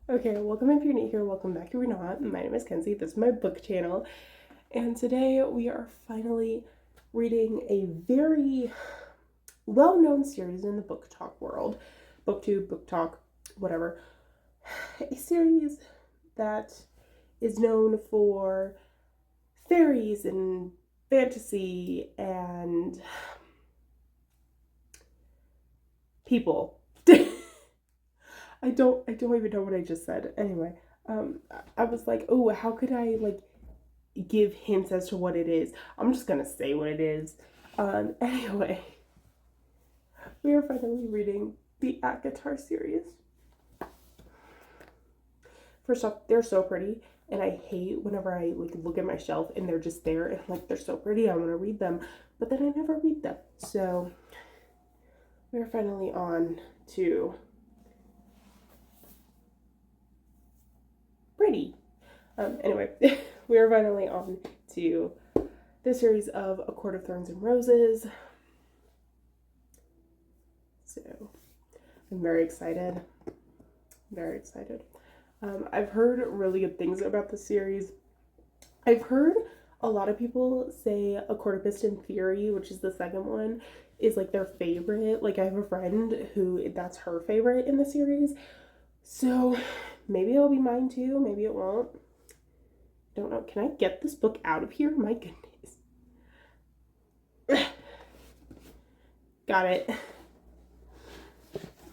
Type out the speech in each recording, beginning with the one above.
Okay, welcome if you're new here, welcome back if you're not. My name is Kenzie, this is my book channel, and today we are finally reading a very well-known series in the book talk world. Booktube, book talk, whatever. A series that is known for fairies and fantasy and people. I don't even know what I just said. Anyway, I was like, oh, how could I give hints as to what it is? I'm just gonna say what it is. Anyway, we are finally reading the ACOTAR series. First off, they're so pretty, and I hate whenever I look at my shelf and they're just there and they're so pretty. I want to read them, but then I never read them. So we're finally on to pretty. Anyway, we're finally on to the series of A Court of Thorns and Roses. So I'm very excited. Very excited. I've heard really good things about the series. I've heard a lot of people say A Court of Mist and Fury, which is the second one, is like their favorite. Like I have a friend who that's her favorite in the series. So maybe it'll be mine too. Maybe it won't. Don't know. Can I get this book out of here? My goodness. Got it.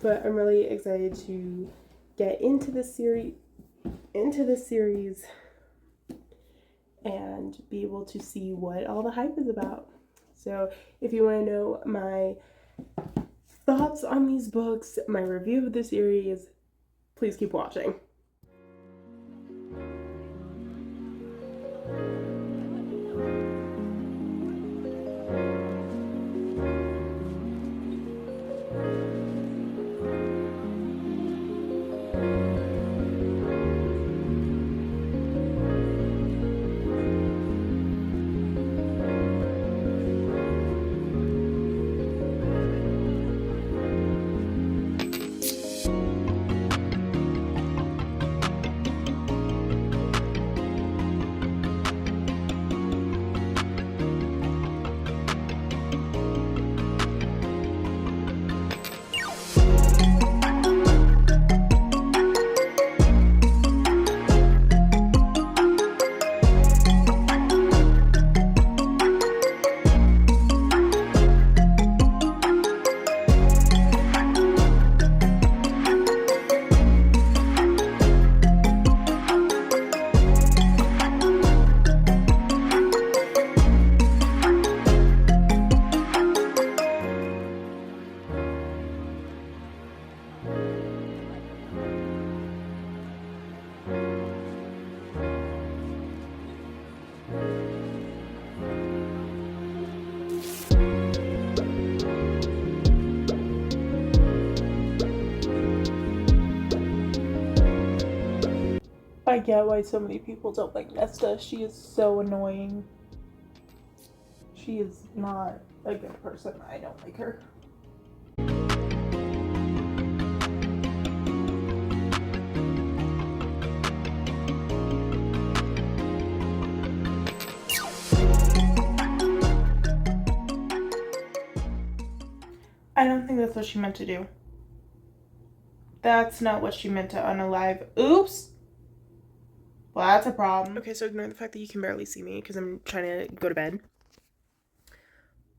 But I'm really excited to get into this series and be able to see what all the hype is about. So if you want to know my thoughts on these books, my review of the series, please keep watching. I get why so many people don't like Nesta. She is so annoying. She is not a good person. I don't like her. I don't think that's what she meant to do. That's not what she meant to unalive. Oops! Well, that's a problem. Okay, so ignore the fact that you can barely see me because I'm trying to go to bed.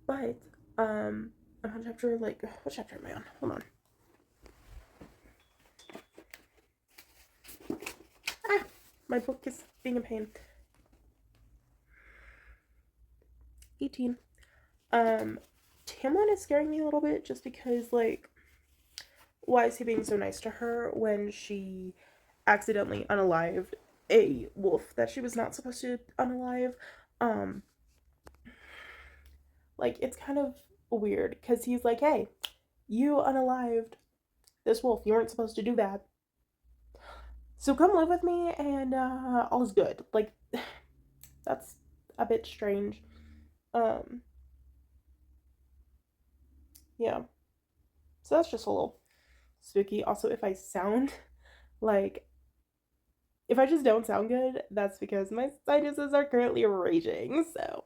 But, I'm on chapter, what chapter am I on? Hold on. Ah! My book is being a pain. 18. Tamlin is scaring me a little bit just because, why is he being so nice to her when she accidentally unalived a wolf that she was not supposed to unalive? It's kind of weird because he's like, hey, you unalived this wolf. You weren't supposed to do that. So come live with me and all's good. That's a bit strange. Yeah. So that's just a little spooky. Also, if I sound like if I just don't sound good, that's because my sinuses are currently raging. So,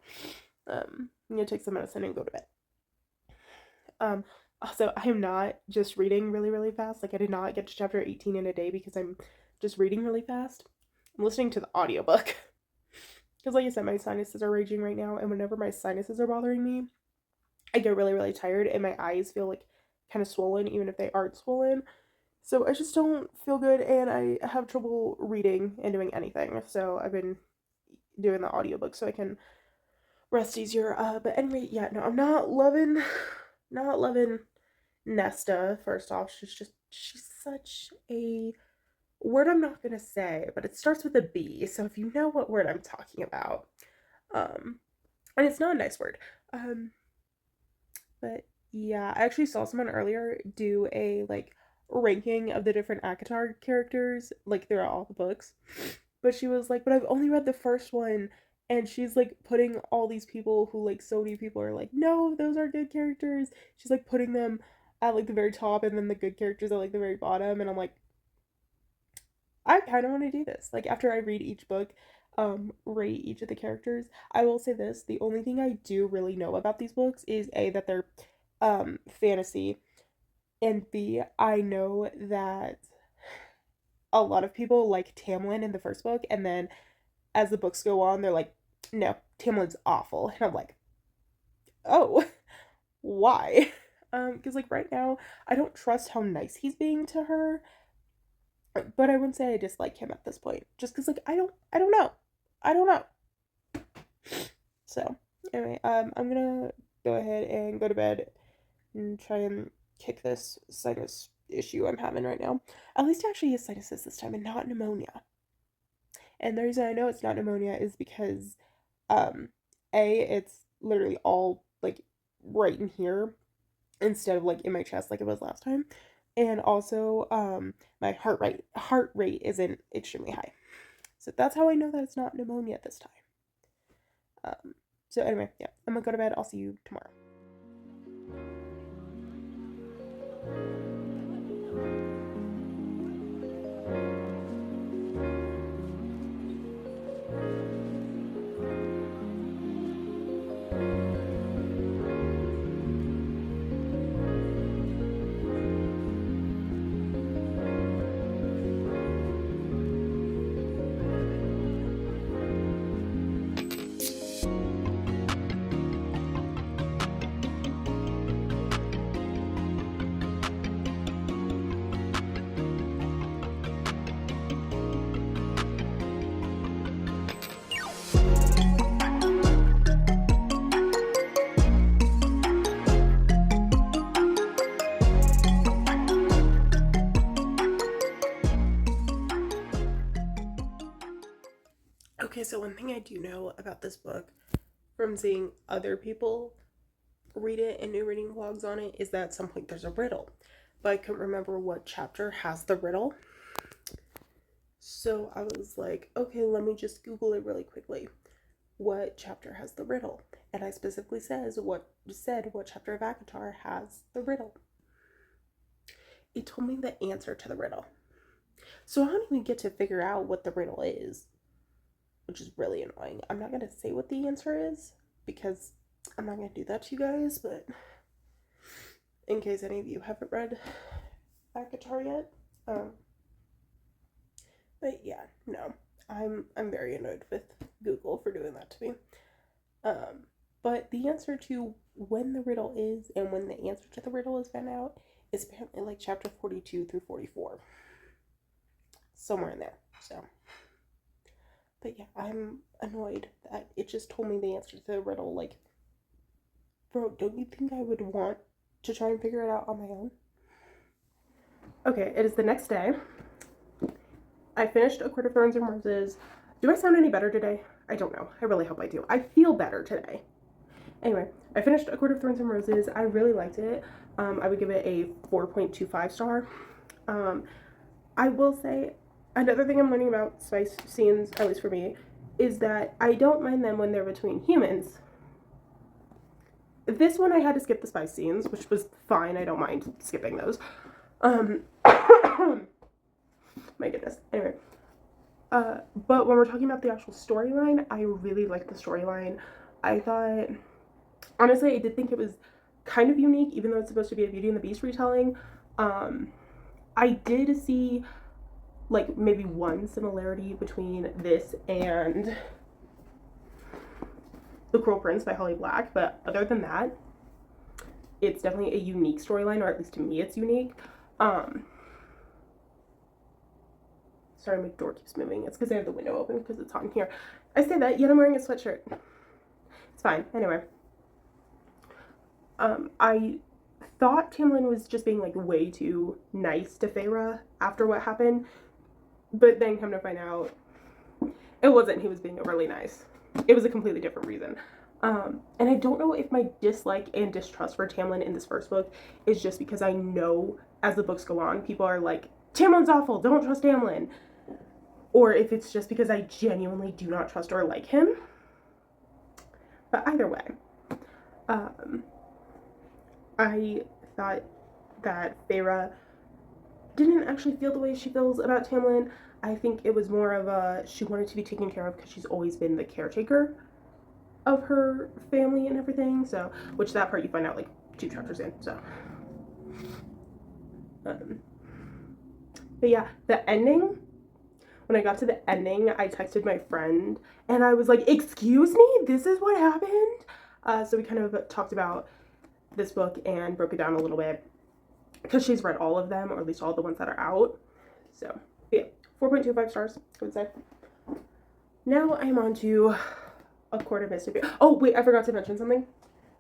I'm gonna take some medicine and go to bed. Also, I am not just reading really, really fast. Like, I did not get to chapter 18 in a day because I'm just reading really fast. I'm listening to the audiobook. Because, like I said, my sinuses are raging right now, and whenever my sinuses are bothering me, I get really, really tired, and my eyes feel like kind of swollen, even if they aren't swollen. So I just don't feel good, and I have trouble reading and doing anything. So I've been doing the audiobook so I can rest easier. But anyway, yeah, no, I'm not loving Nesta. First off, she's such a word I'm not gonna say, but it starts with a B. So if you know what word I'm talking about, and it's not a nice word, but yeah, I actually saw someone earlier do a like ranking of the different ACOTAR characters, like throughout all the books. But she was like, but I've only read the first one. And she's like putting all these people who like so many people are like, no, those are good characters. She's like putting them at like the very top and then the good characters at like the very bottom. And I'm like, I kind of want to do this. Like after I read each book, rate each of the characters. I will say this, the only thing I do really know about these books is A, that they're fantasy, and B, I know that a lot of people like Tamlin in the first book, and then as the books go on, they're like, no, Tamlin's awful. And I'm like, oh, why? Because like right now, I don't trust how nice he's being to her, but I wouldn't say I dislike him at this point. Just because like I don't know. So anyway, I'm gonna go ahead and go to bed and try and kick this sinus issue I'm having right now. At least it actually is sinuses this time and not pneumonia. And the reason I know it's not pneumonia is because, it's literally all like right in here instead of like in my chest like it was last time. And also, my heart rate isn't extremely high. So that's how I know that it's not pneumonia this time. So anyway, yeah, I'm gonna go to bed. I'll see you tomorrow. Okay, so one thing I do know about this book from seeing other people read it and new reading vlogs on it is that at some point there's a riddle. But I couldn't remember what chapter has the riddle. So I was like, okay, let me just Google it really quickly. What chapter has the riddle? And I specifically said what chapter of ACOTAR has the riddle. It told me the answer to the riddle. So I don't even get to figure out what the riddle is, which is really annoying. I'm not going to say what the answer is because I'm not going to do that to you guys, but in case any of you haven't read ACOTAR yet. But yeah, no. I'm very annoyed with Google for doing that to me. But the answer to when the riddle is and when the answer to the riddle is found out is apparently like chapter 42 through 44. Somewhere in there. So, but yeah, I'm annoyed that it just told me the answer to the riddle. Like, bro, don't you think I would want to try and figure it out on my own? Okay, it is the next day. I finished A Court of Thorns and Roses. Do I sound any better today? I don't know. I really hope I do. I feel better today. Anyway, I finished A Court of Thorns and Roses. I really liked it. I would give it a 4.25 star. I will say, another thing I'm learning about spice scenes, at least for me, is that I don't mind them when they're between humans. This one I had to skip the spice scenes, which was fine. I don't mind skipping those. My goodness. Anyway, But when we're talking about the actual storyline, I really liked the storyline. I thought, honestly, I did think it was kind of unique, even though it's supposed to be a Beauty and the Beast retelling. I did see like maybe one similarity between this and The Cruel Prince by Holly Black, but other than that, it's definitely a unique storyline, or at least to me it's unique. Sorry, my door keeps moving. It's because I have the window open because it's hot in here. I say that, yet I'm wearing a sweatshirt. It's fine. Anyway. I thought Tamlin was just being like way too nice to Feyre after what happened, but then come to find out it wasn't. He was being overly nice. It was a completely different reason. And I don't know if my dislike and distrust for Tamlin in this first book is just because I know as the books go on, people are like, Tamlin's awful, don't trust Tamlin. Or if it's just because I genuinely do not trust or like him. But either way, I thought that Feyre didn't actually feel the way she feels about Tamlin. I think it was more of a, she wanted to be taken care of because she's always been the caretaker of her family and everything. So, which that part you find out like 2 chapters in, so. But yeah, the ending, when I got to the ending, I texted my friend and I was like, excuse me, this is what happened? So we kind of talked about this book and broke it down a little bit because she's read all of them, or at least all the ones that are out. So yeah, 4.25 stars, I would say. Now I'm on to A Court of Mist. Oh wait, I forgot to mention something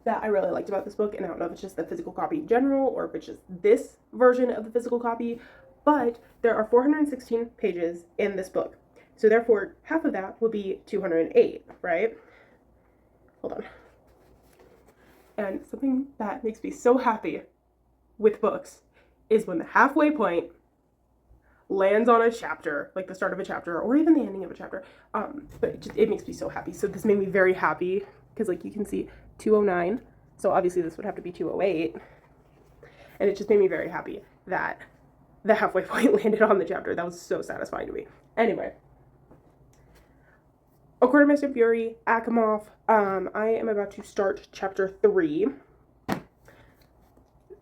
that I really liked about this book, and I don't know if it's just the physical copy in general or if it's just this version of the physical copy, but there are 416 pages in this book. So therefore, half of that would be 208, right? Hold on. And something that makes me so happy with books is when the halfway point lands on a chapter, like the start of a chapter or even the ending of a chapter. But it makes me so happy. So this made me very happy because like you can see 209. So obviously this would have to be 208. And it just made me very happy that the halfway point landed on the chapter. That was so satisfying to me. Anyway. A Court of Mist and Fury, Asimov. I am about to start chapter 3.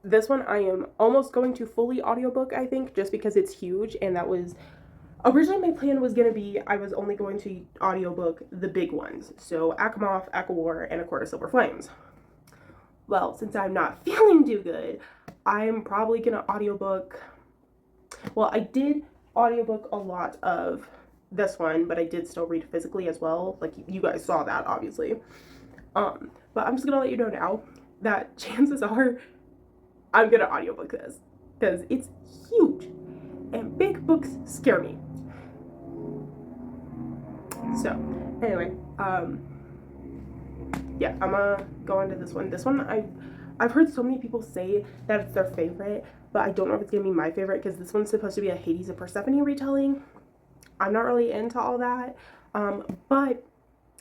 This one I am almost going to fully audiobook, I think, just because it's huge, and that was originally my plan was going to be I was only going to audiobook the big ones. So Asimov, ACOTAR, and A Court of Silver Flames. Well, since I'm not feeling too good, I'm probably going to audiobook. Well, I did audiobook a lot of this one, but I did still read physically as well. Like you guys saw that, obviously. But I'm just gonna let you know now that chances are I'm gonna audiobook this because it's huge and big books scare me. So anyway, yeah, I'm gonna go on to this one. This one I've heard so many people say that it's their favorite, but I don't know if it's gonna be my favorite because this one's supposed to be a Hades and Persephone retelling. I'm not really into all that, but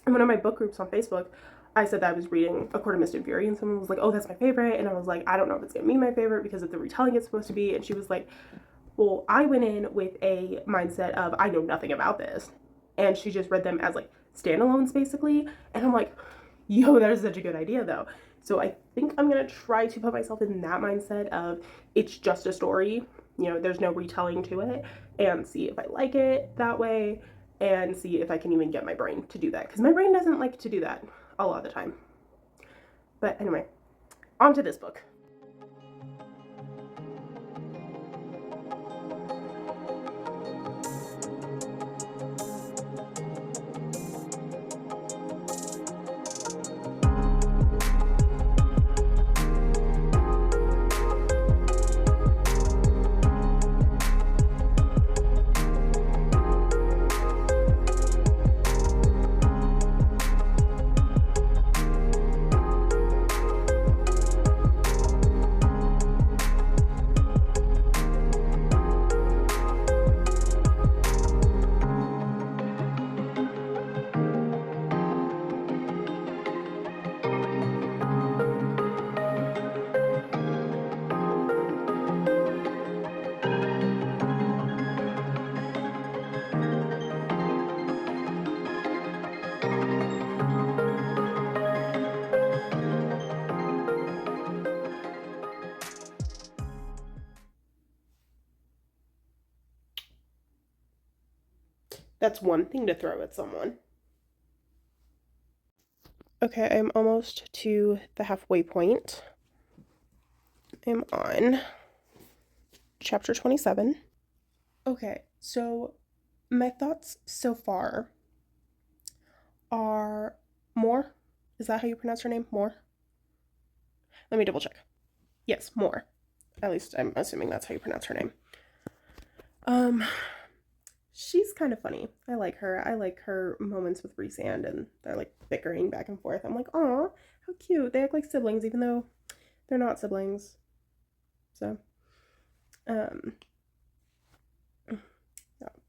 in one of my book groups on Facebook, I said that I was reading A Court of Mist and Fury, and someone was like, oh, that's my favorite, and I was like, I don't know if it's gonna be my favorite because of the retelling it's supposed to be, and she was like, well, I went in with a mindset of, I know nothing about this, and she just read them as, like, standalones, basically, and I'm like, yo, that is such a good idea, though. So I think I'm gonna try to put myself in that mindset of, it's just a story, you know, there's no retelling to it, and see if I like it that way, and see if I can even get my brain to do that, because my brain doesn't like to do that a lot of the time. But anyway, on to this book. That's one thing to throw at someone. Okay, I'm almost to the halfway point. I'm on chapter 27. Okay, so my thoughts so far are More. Is that how you pronounce her name? More? Let me double check. Yes, More. At least I'm assuming that's how you pronounce her name. She's kind of funny. I like her. I like her moments with Rhysand, and they're like bickering back and forth. I'm like, aw, how cute. They act like siblings, even though they're not siblings. So, yeah,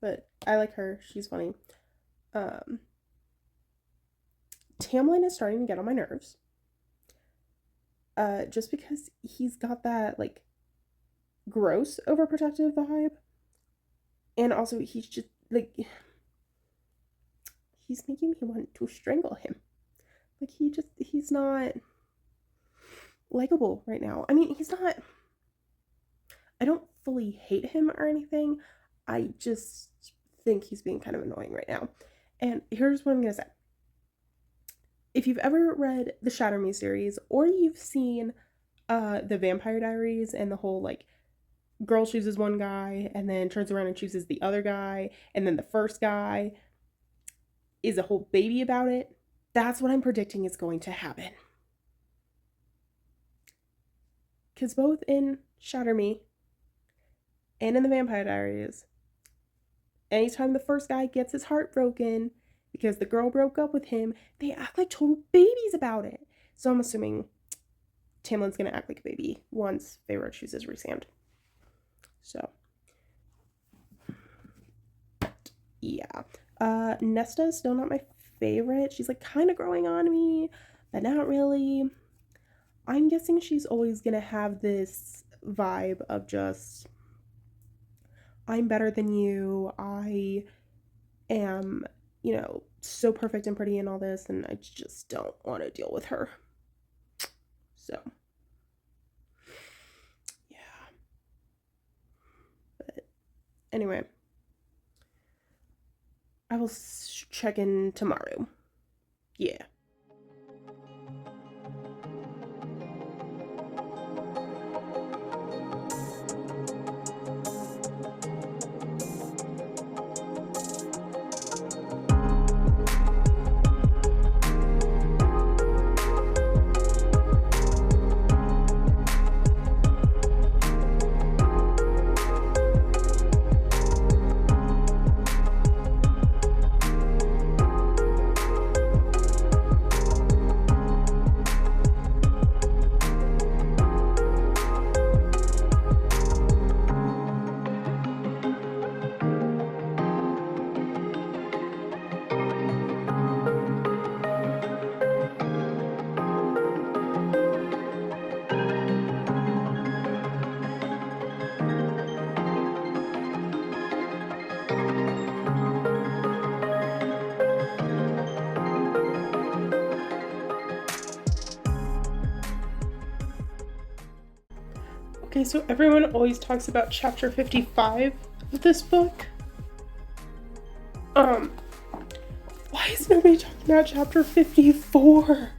but I like her. She's funny. Tamlin is starting to get on my nerves. Just because he's got that like gross overprotective vibe. And also he's just like he's making me want to strangle him. Like he's not likable right now. I mean, he's not, I don't fully hate him or anything. I just think he's being kind of annoying right now. And here's what I'm gonna say. If you've ever read the Shatter Me series, or you've seen the Vampire Diaries and the whole like girl chooses one guy and then turns around and chooses the other guy, and then the first guy is a whole baby about it, that's what I'm predicting is going to happen. Because both in Shatter Me and in the Vampire Diaries, anytime the first guy gets his heart broken because the girl broke up with him, they act like total babies about it. So I'm assuming Tamlin's gonna act like a baby once Feyre chooses Rhysand. So, yeah. Nesta's still not my favorite. She's like kind of growing on me, but not really. I'm guessing she's always gonna have this vibe of just, I'm better than you. I am, so perfect and pretty and all this, and I just don't want to deal with her. So, yeah. But anyway, I will check in tomorrow. Yeah. Okay, so everyone always talks about chapter 55 of this book. Why is nobody talking about chapter 54?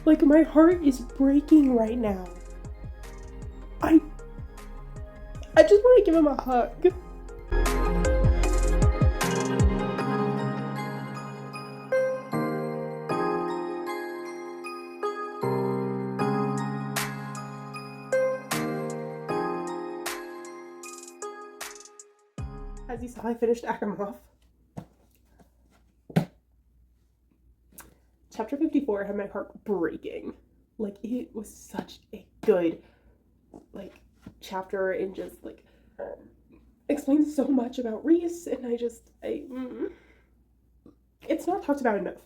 Like, my heart is breaking right now. I just want to give him a hug. As you saw, I finished Akamov. Chapter 54 had my heart breaking. Like, it was such a good, like, chapter, and just, like, explains so much about Rhys, and it's not talked about enough.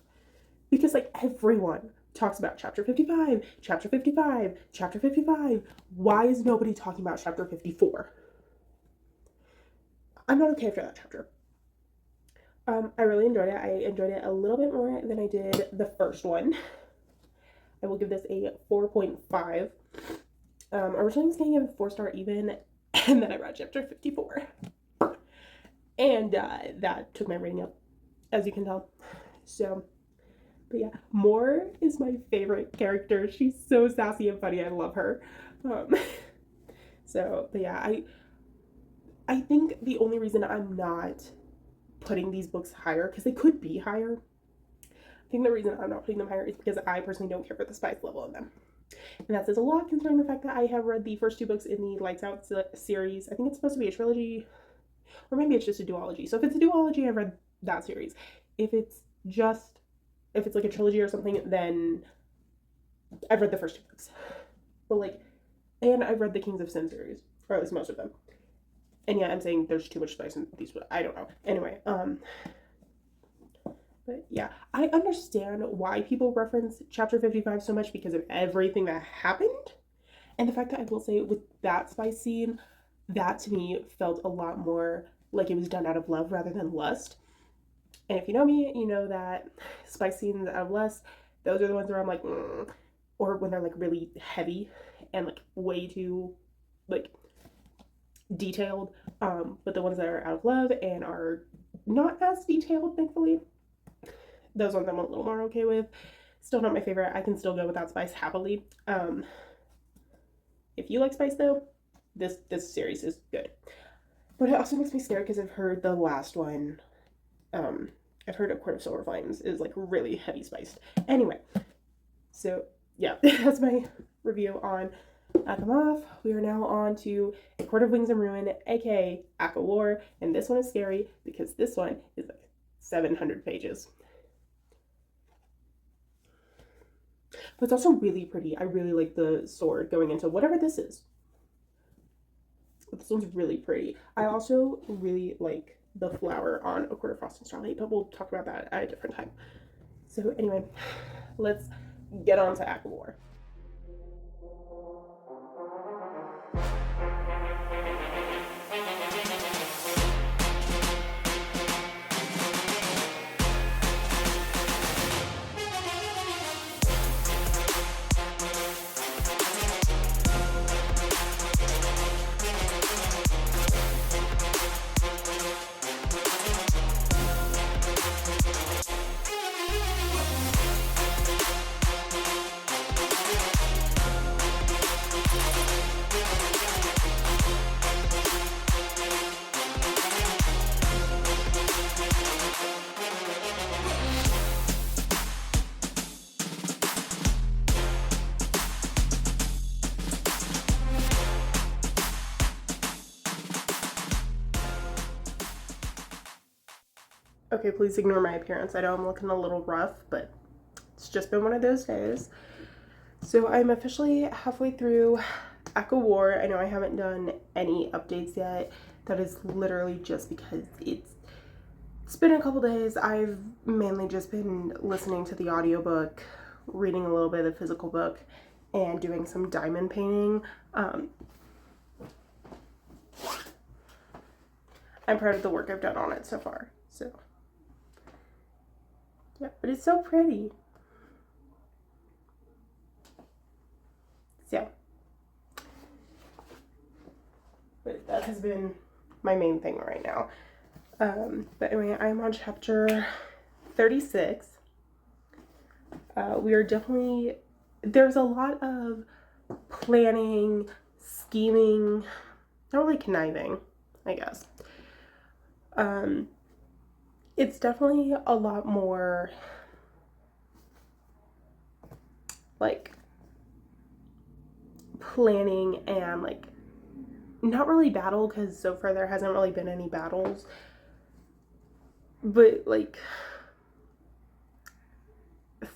Because, like, everyone talks about chapter 55, chapter 55, chapter 55. Why is nobody talking about chapter 54? I'm not okay after that chapter. I really enjoyed it. I enjoyed it a little bit more than I did the first one. I will give this a 4.5. Originally I was going to give it a 4-star even, and then I read chapter 54. And that took my rating up, as you can tell. So, but yeah, Moore is my favorite character. She's so sassy and funny. I love her. So, but yeah, I think the only reason I'm not putting these books higher, because they could be higher, I think the reason I'm not putting them higher is because I personally don't care for the spice level of them. And that says a lot considering the fact that I have read the first 2 books in the Lights Out series. I think it's supposed to be a trilogy, or maybe it's just a duology. So if it's a duology, I've read that series. If it's like a trilogy or something, then I've read the first 2 books. But like, and I've read the Kings of Sin series, or at least most of them. And yeah, I'm saying there's too much spice in these, I don't know. Anyway, but yeah, I understand why people reference chapter 55 so much because of everything that happened. And the fact that I will say with that spice scene, that to me felt a lot more like it was done out of love rather than lust. And if you know me, you know that spice scenes out of lust, those are the ones where I'm like, or when they're like really heavy and like way too like detailed. But the ones that are out of love and are not as detailed, thankfully, those ones I'm a little more okay with. Still not my favorite. I can still go without spice happily. If you like spice though, this series is good. But it also makes me scared because I've heard the last one, I've heard A Court of Silver Flames is like really heavy spiced. Anyway, so yeah, that's my review on ACOTAR. We are now on to A Court of Wings and Ruin, aka ACOWAR, and this one is scary because this one is like 700 pages. But it's also really pretty. I really like the sword going into whatever this is. This one's really pretty. I also really like the flower on A Court of Frost and Starlight, but we'll talk about that at a different time. So anyway, let's get on to ACOWAR. Okay, please ignore my appearance. I know I'm looking a little rough, but it's just been one of those days. So I'm officially halfway through ACOWAR. I know I haven't done any updates yet. That is literally just because it's been a couple days. I've mainly just been listening to the audiobook, reading a little bit of the physical book, and doing some diamond painting. I'm proud of the work I've done on it so far. So yeah, but it's so pretty. So, but that has been my main thing right now. But anyway, I'm on chapter 36. We are definitely, there's a lot of planning, scheming, not really conniving, I guess. It's definitely a lot more like planning and like not really battle, because so far there hasn't really been any battles, but like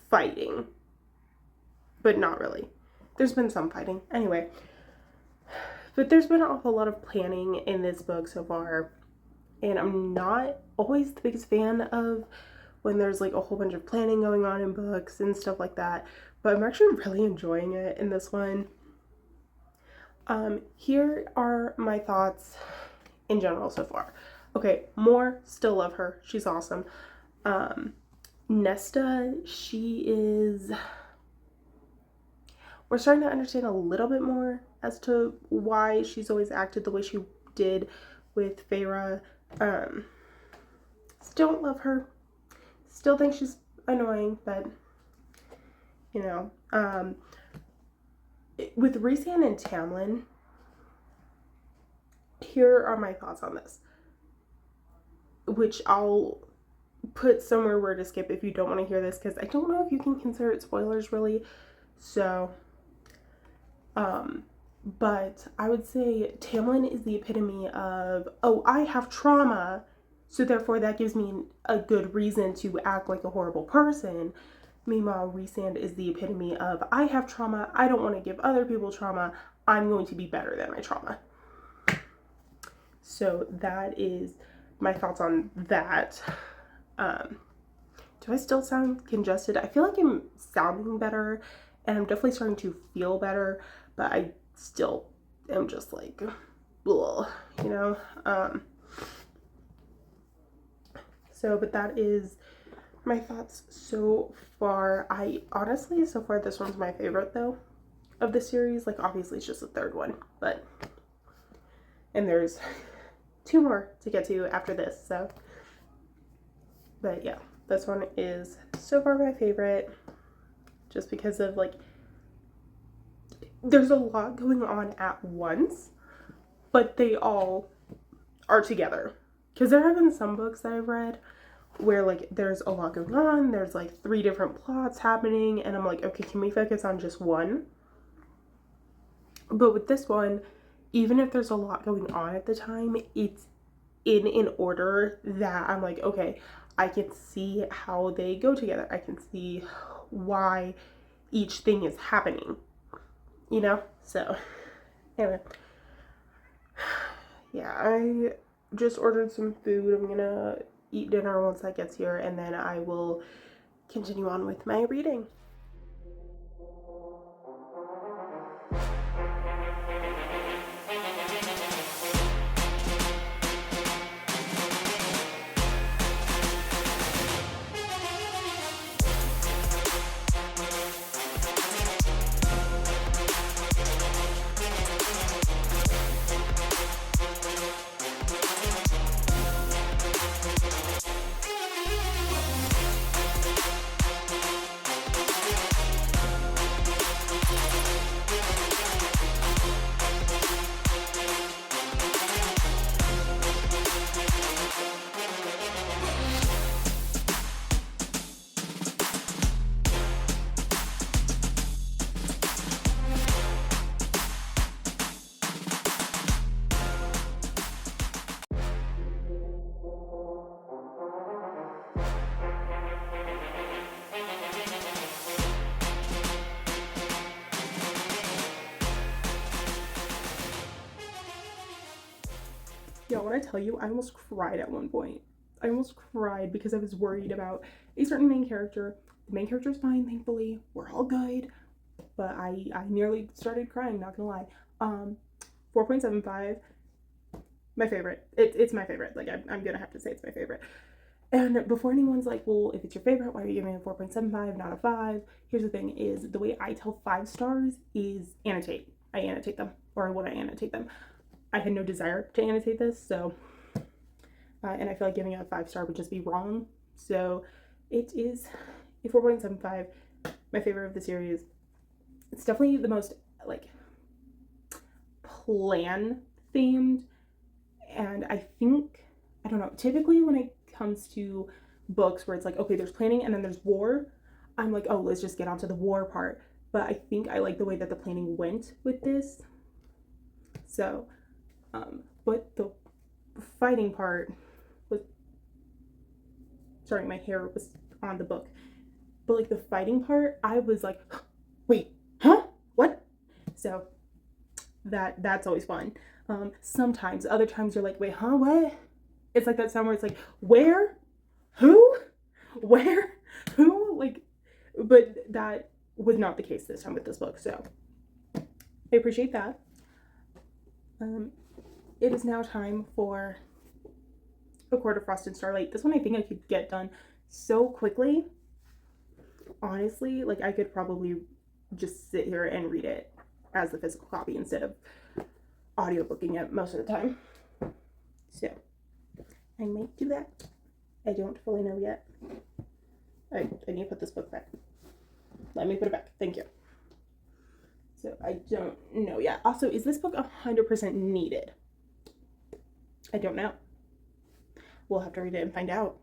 fighting, but not really. There's been some fighting anyway, but there's been an awful lot of planning in this book so far, and I'm not always the biggest fan of when there's like a whole bunch of planning going on in books and stuff like that, but I'm actually really enjoying it in this one. Here are my thoughts in general so far. Okay, Moore, still love her. She's awesome. Nesta, we're starting to understand a little bit more as to why she's always acted the way she did with Feyre. Still don't love her. Still think she's annoying, but you know, with Rhysand and Tamlin, here are my thoughts on this, which I'll put somewhere where to skip if you don't want to hear this, because I don't know if you can consider it spoilers really. So, but I would say Tamlin is the epitome of, oh, I have trauma, so therefore that gives me a good reason to act like a horrible person. Meanwhile, Rhysand is the epitome of, I have trauma, I don't want to give other people trauma, I'm going to be better than my trauma. So that is my thoughts on that. Do I still sound congested? I feel like I'm sounding better, and I'm definitely starting to feel better, but I still am just like, ugh, you know? But that is my thoughts so far. Honestly, so far, this one's my favorite, though, of the series. Like, obviously, it's just the third one, but, and there's 2 more to get to after this, so, but yeah, this one is so far my favorite, just because of, like, there's a lot going on at once, but they all are together. Because there have been some books that I've read where, like, there's a lot going on, there's, like, 3 different plots happening, and I'm like, okay, can we focus on just one? But with this one, even if there's a lot going on at the time, it's in an order that I'm like, okay, I can see how they go together. I can see why each thing is happening, you know? So, anyway. Yeah, I just ordered some food. I'm gonna eat dinner once that gets here, and then I will continue on with my reading. Yeah, when I tell you, I almost cried at one point. I almost cried because I was worried about a certain main character. The main character's fine, thankfully. We're all good. But I nearly started crying, not gonna lie. 4.75, my favorite. It's my favorite. Like, I'm gonna have to say it's my favorite. And before anyone's like, well, if it's your favorite, why are you giving it a 4.75, not a 5? Here's the thing is, the way I tell 5 stars is annotate. I annotate them, or I want to annotate them. I had no desire to annotate this, so, and I feel like giving it a 5-star would just be wrong. So it is a 4.75, my favorite of the series. It's definitely the most, like, plan themed, and I think, I don't know, typically when it comes to books where it's like, okay, there's planning and then there's war, I'm like, oh, let's just get onto the war part. But I think I like the way that the planning went with this. So, but the fighting part was, sorry, my hair was on the book, but like the fighting part, I was like, wait, huh? What? So that's always fun. Sometimes, other times you're like, wait, huh? What? It's like that sound where it's like, where? Who? Where? Who? Like, but that was not the case this time with this book, so I appreciate that. It is now time for A Court of Frost and Starlight. This one I think I could get done so quickly. Honestly, like, I could probably just sit here and read it as the physical copy instead of audiobooking it most of the time. So, I might do that. I don't fully know yet. Alright, I need to put this book back. Let me put it back. Thank you. So I don't know yet. Also, is this book 100% needed? I don't know. We'll have to read it and find out.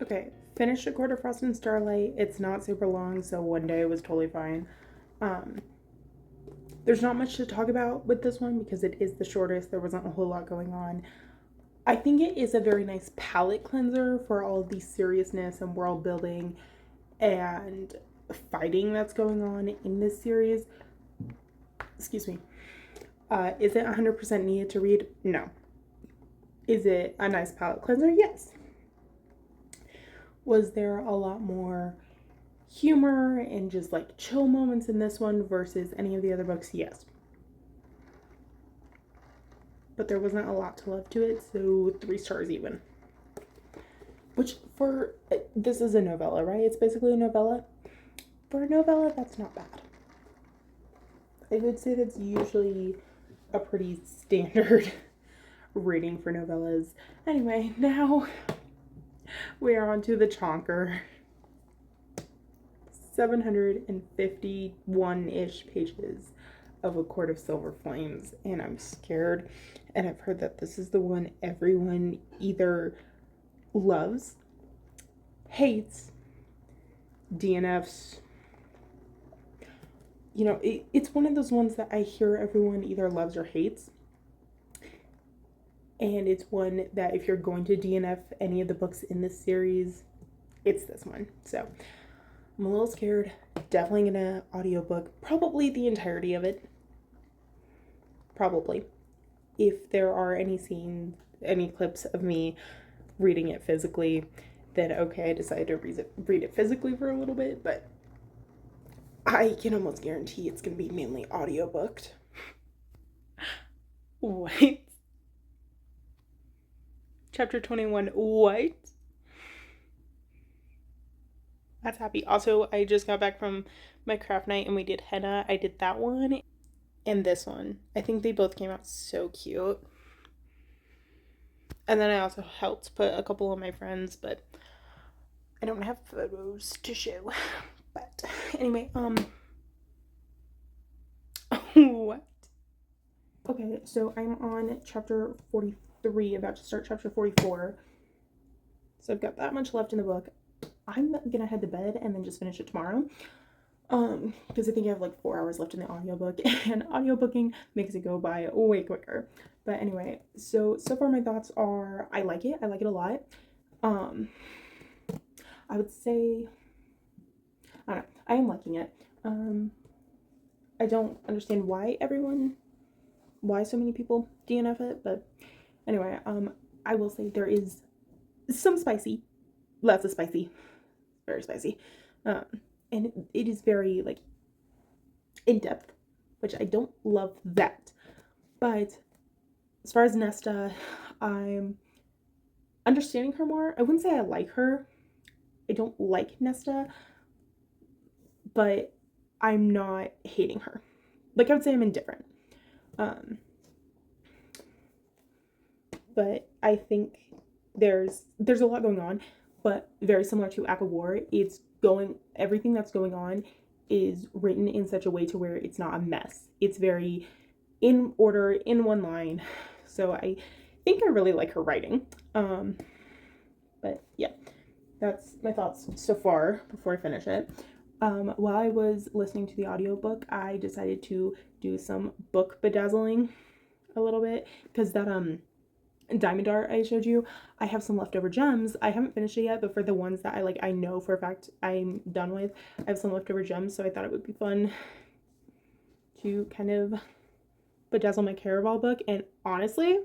Okay, finished A Court of Frost and Starlight. It's not super long, so one day was totally fine. There's not much to talk about with this one because it is the shortest. There wasn't a whole lot going on. I think it is a very nice palate cleanser for all of the seriousness and world building and fighting that's going on in this series. Excuse me. Is it 100% needed to read? No. Is it a nice palate cleanser? Yes. Was there a lot more humor and just like chill moments in this one versus any of the other books? Yes. But there wasn't a lot to love to it, so 3 stars even. Which this is a novella, right? It's basically a novella. For a novella, that's not bad. I would say that's usually a pretty standard rating for novellas. Anyway, now we are on to the chonker. 751-ish pages of A Court of Silver Flames, and I'm scared. And I've heard that this is the one everyone either loves, hates, DNFs. You know, it's one of those ones that I hear everyone either loves or hates. And it's one that if you're going to DNF any of the books in this series, it's this one. So I'm a little scared. Definitely gonna audiobook probably the entirety of it. Probably. If there are any scenes, any clips of me reading it physically, then okay, I decided to read it physically for a little bit, but I can almost guarantee it's gonna be mainly audiobooked. What? Chapter 21, what? That's happy. Also, I just got back from my craft night and we did henna. I did that one and this one. I think they both came out so cute. And then I also helped put a couple of my friends, but I don't have photos to show. But anyway, what? Okay, so I'm on chapter 43, about to start chapter 44. So I've got that much left in the book. I'm gonna head to bed and then just finish it tomorrow. Because I think I have like 4 hours left in the audiobook, and audiobooking makes it go by way quicker. But anyway, so far my thoughts are I like it a lot. I would say I don't know, I am liking it. I don't understand why so many people DNF it, but anyway, I will say there is some spicy, lots of spicy, very spicy, and it is very like in depth, which I don't love that. But as far as Nesta, I'm understanding her more. I wouldn't say I like her. I don't like Nesta, but I'm not hating her. Like, I would say I'm indifferent. But I think there's a lot going on, but very similar to ACOTAR, everything that's going on is written in such a way to where it's not a mess. It's very in order, in one line. So I think I really like her writing. But yeah, that's my thoughts so far before I finish it. While I was listening to the audiobook, I decided to do some book bedazzling a little bit, because that diamond art I showed you, I have some leftover gems. I haven't finished it yet, but for the ones that I know for a fact I'm done with, I have some leftover gems, so I thought it would be fun to kind of bedazzle my Caraval book. And honestly,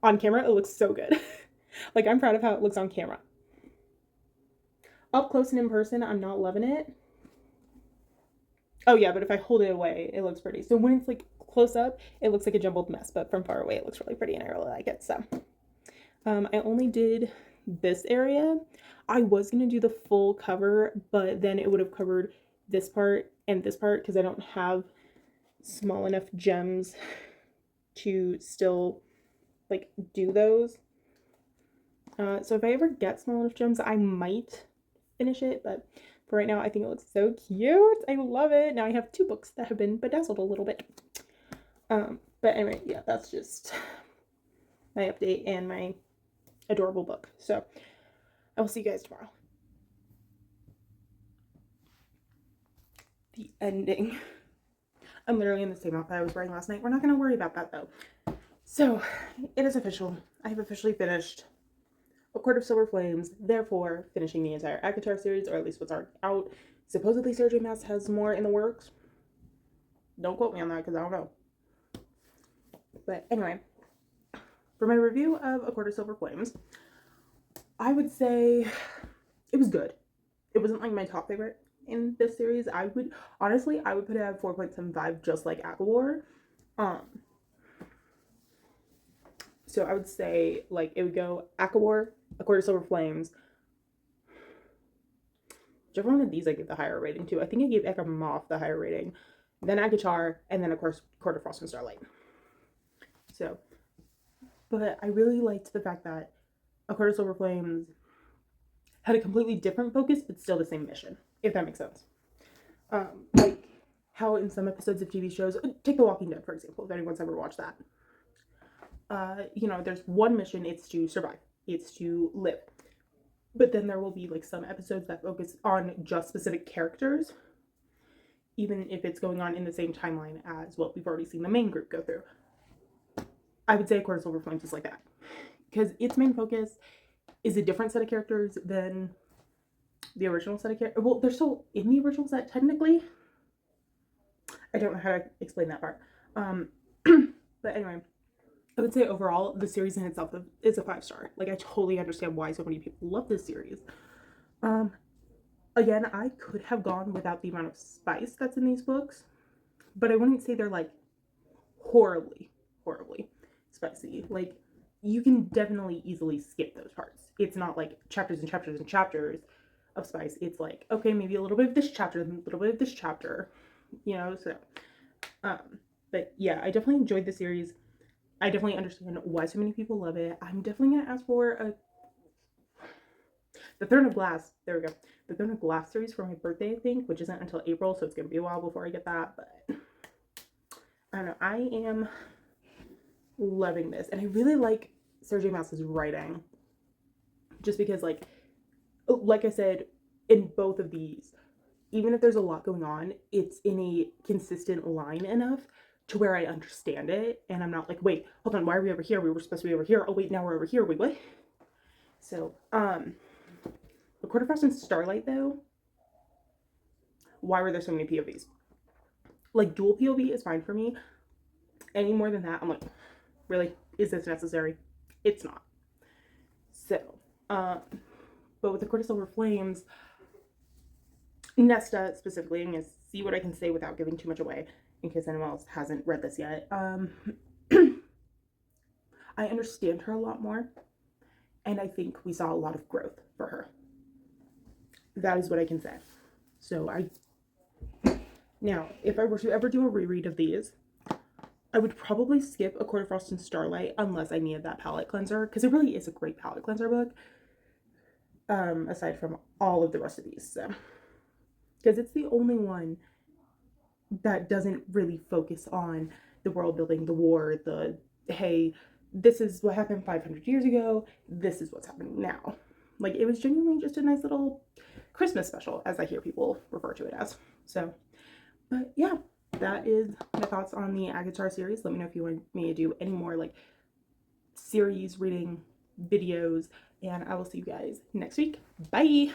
on camera, it looks so good. Like, I'm proud of how it looks on camera. Up close and in person, I'm not loving it. Oh yeah, but if I hold it away, it looks pretty. So when it's like close up, it looks like a jumbled mess, but from far away, it looks really pretty, and I really like it. So I only did this area. I was gonna do the full cover, but then it would have covered this part and this part, because I don't have small enough gems to still like do those. So if I ever get small enough gems, I might finish it, but for right now, I think it looks so cute. I love it. Now I have 2 books that have been bedazzled a little bit. But anyway, yeah, that's just my update and my adorable book. So I will see you guys tomorrow. The ending. I'm literally in the same outfit I was wearing last night. We're not going to worry about that though. So it is official. I have officially finished A Court of Silver Flames, therefore finishing the entire ACOTAR series, or at least what's already out. Supposedly Sergio Mass has more in the works. Don't quote me on that, because I don't know. But anyway, for my review of A Court of Silver Flames, I would say it was good. It wasn't like my top favorite in this series. I would put it at 4.75, just like ACOTAR. So I would say, like, it would go ACOTAR, A Court of Silver Flames. Whichever one of these I give the higher rating to. I think I gave Eka Moth the higher rating, then ACOTAR, and then of course Court of Frost and Starlight. So, but I really liked the fact that A Court of Silver Flames had a completely different focus, but still the same mission, if that makes sense. Like how in some episodes of TV shows, take The Walking Dead for example, if anyone's ever watched that. You know, there's one mission, it's to survive, it's to live. But then there will be like some episodes that focus on just specific characters, even if it's going on in the same timeline as what we've already seen the main group go through. I would say A Court of Silver Flames is like that, because its main focus is a different set of characters than the original set of characters. Well, they're still in the original set technically. I don't know how to explain that part. But anyway, I would say overall, the series in itself is a 5-star. Like, I totally understand why so many people love this series. Again, I could have gone without the amount of spice that's in these books, but I wouldn't say they're like horribly spicy. Like, you can definitely easily skip those parts. It's not like chapters and chapters and chapters of spice. It's like, okay, maybe a little bit of this chapter, and a little bit of this chapter, you know. So but yeah, I definitely enjoyed the series. I definitely understand why so many people love it. I'm definitely gonna ask for the Throne of Glass. There we go. The Throne of Glass series for my birthday, I think, which isn't until April, so it's gonna be a while before I get that. But I don't know. I am loving this, and I really like Sergio Mass's writing, just because, like I said, in both of these, even if there's a lot going on, it's in a consistent line enough to where I understand it, and I'm not like, wait, hold on, why are we over here? We were supposed to be over here. Oh wait, now we're over here. Wait, what? So, the Court of Frost and Starlight though, why were there so many POVs? Like, dual POV is fine for me. Any more than that, I'm like, really? Is this necessary? It's not. So, but with the Court of Silver Flames, Nesta specifically, I'm gonna see what I can say without giving too much away, in case anyone else hasn't read this yet. I understand her a lot more, and I think we saw a lot of growth for her. That is what I can say. So now, if I were to ever do a reread of these, I would probably skip A Court of Frost and Starlight unless I needed that palette cleanser, because it really is a great palette cleanser book, aside from all of the rest of these. So, because it's the only one that doesn't really focus on the world building, the war, the hey, this is what happened 500 years ago, this is what's happening now. Like, it was genuinely just a nice little Christmas special, as I hear people refer to it as. So, but yeah, that is my thoughts on the ACOTAR series. Let me know if you want me to do any more like series reading videos, and I will see you guys next week. Bye!